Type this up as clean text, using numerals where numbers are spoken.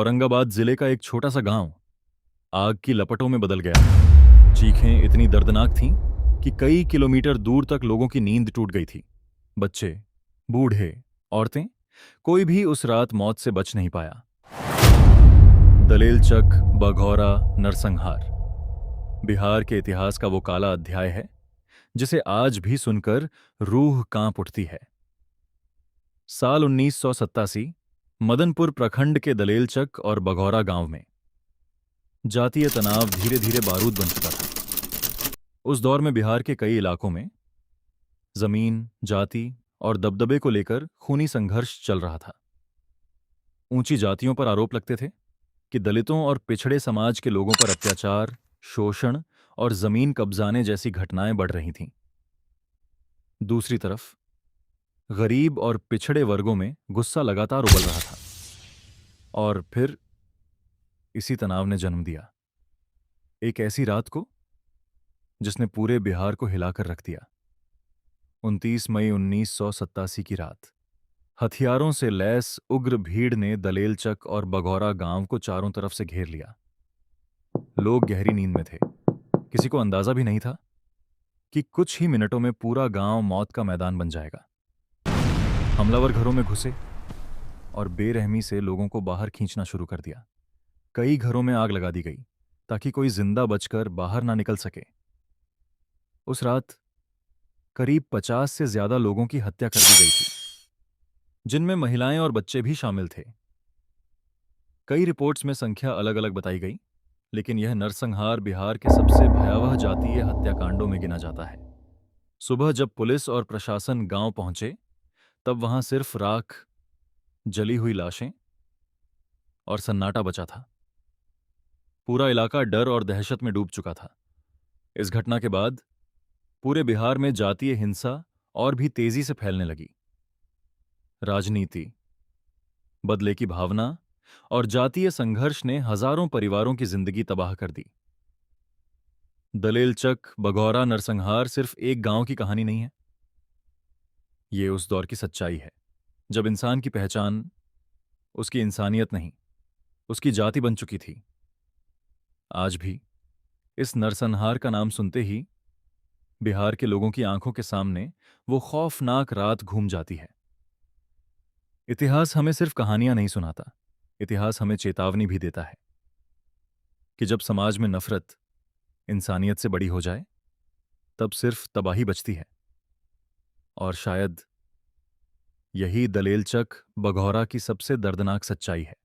औरंगाबाद जिले का एक छोटा सा गांव आग की लपटों में बदल गया। चीखें इतनी दर्दनाक थीं कि कई किलोमीटर दूर तक लोगों की नींद टूट गई थी। बच्चे, बूढ़े, औरतें, कोई भी उस रात मौत से बच नहीं पाया। दलेलचक बघौरा नरसंहार बिहार के इतिहास का वो काला अध्याय है जिसे आज भी सुनकर रूह कांप उठती है। साल 1987, मदनपुर प्रखंड के दलेलचक और बघौरा गांव में जातीय तनाव धीरे धीरे बारूद बन चुका था। उस दौर में बिहार के कई इलाकों में जमीन, जाति और दबदबे को लेकर खूनी संघर्ष चल रहा था। ऊंची जातियों पर आरोप लगते थे कि दलितों और पिछड़े समाज के लोगों पर अत्याचार, शोषण और जमीन कब्जाने जैसी घटनाएं बढ़ रही थीं। दूसरी तरफ गरीब और पिछड़े वर्गों में गुस्सा लगातार उबल रहा था। और फिर इसी तनाव ने जन्म दिया एक ऐसी रात को जिसने पूरे बिहार को हिलाकर रख दिया। 29 मई 1987 की रात हथियारों से लैस उग्र भीड़ ने दलेलचक और बघौरा गांव को चारों तरफ से घेर लिया। लोग गहरी नींद में थे। किसी को अंदाजा भी नहीं था कि कुछ ही मिनटों में पूरा गांव मौत का मैदान बन जाएगा। हमलावर घरों में घुसे और बेरहमी से लोगों को बाहर खींचना शुरू कर दिया। कई घरों में आग लगा दी गई ताकि कोई जिंदा बचकर बाहर ना निकल सके। उस रात करीब 50 से ज्यादा लोगों की हत्या कर दी गई थी, जिनमें महिलाएं और बच्चे भी शामिल थे। कई रिपोर्ट्स में संख्या अलग अलग बताई गई, लेकिन यह नरसंहार बिहार के सबसे भयावह जातीय हत्याकांडों में गिना जाता है। सुबह जब पुलिस और प्रशासन गांव पहुंचे, तब वहां सिर्फ राख, जली हुई लाशें और सन्नाटा बचा था। पूरा इलाका डर और दहशत में डूब चुका था। इस घटना के बाद पूरे बिहार में जातीय हिंसा और भी तेजी से फैलने लगी। राजनीति, बदले की भावना और जातीय संघर्ष ने हजारों परिवारों की जिंदगी तबाह कर दी। दलेलचक बघौरा नरसंहार सिर्फ एक गांव की कहानी नहीं है, ये उस दौर की सच्चाई है जब इंसान की पहचान उसकी इंसानियत नहीं, उसकी जाति बन चुकी थी। आज भी इस नरसंहार का नाम सुनते ही बिहार के लोगों की आंखों के सामने वो खौफनाक रात घूम जाती है। इतिहास हमें सिर्फ कहानियां नहीं सुनाता, इतिहास हमें चेतावनी भी देता है कि जब समाज में नफरत इंसानियत से बड़ी हो जाए, तब सिर्फ तबाही बचती है। और शायद यही दलेलचक बघौरा की सबसे दर्दनाक सच्चाई है।